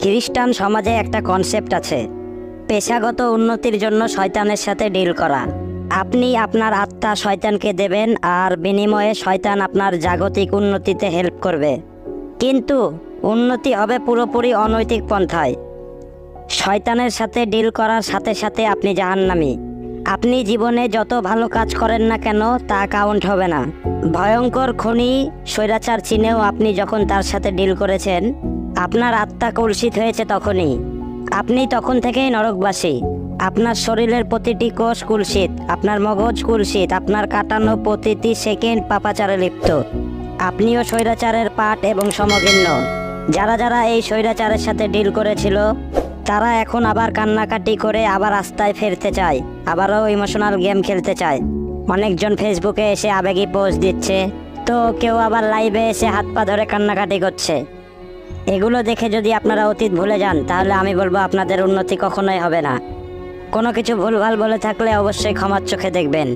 খ্রিস্টান সমাজে একটা কনসেপ্ট আছে, পেশাগত উন্নতির জন্য শয়তানের সাথে ডিল করা। আপনি আপনার আত্মা শয়তানকে দেবেন আর বিনিময়ে শয়তান আপনার জাগতিক উন্নতিতে হেল্প করবে। কিন্তু উন্নতি হবে পুরোপুরি অনৈতিক পন্থায়। শয়তানের সাথে ডিল করার সাথে সাথে আপনি জাহান্নামী। আপনি জীবনে যত ভালো কাজ করেন না কেন তা কাউন্ট হবে না। ভয়ঙ্কর খুনি স্বৈরাচার চিনেও আপনি যখন তার সাথে ডিল করেছেন, আপনার আত্মা কলুষিত হয়েছে তখনই। আপনি তখন থেকেই নরকবাসী। আপনার শরীরের প্রতিটি কোষ কুলসিত, আপনার মগজ কুলসিত, আপনার কাটানো প্রতিটি সেকেন্ড পাপাচারে লিপ্ত। আপনিও স্বৈরাচারের পাট এবং সমভিন্ন। যারা যারা এই স্বৈরাচারের সাথে ডিল করেছিল তারা এখন আবার কান্নাকাটি করে আবার রাস্তায় ফিরতে চায়, আবারও ইমোশনাল গেম খেলতে চায়। অনেকজন ফেসবুকে এসে আবেগী পোস্ট দিচ্ছে, তো কেউ আবার লাইভে এসে হাত পা ধরে কান্নাকাটি করছে। এগুলো দেখে যদি আপনারা অতীত ভুলে যান তাহলে আমি বলবো আপনাদের উন্নতি কখনোই হবে না। কোনো কিছু ভুলভাল বলে থাকলে অবশ্যই ক্ষমার চোখে দেখবেন।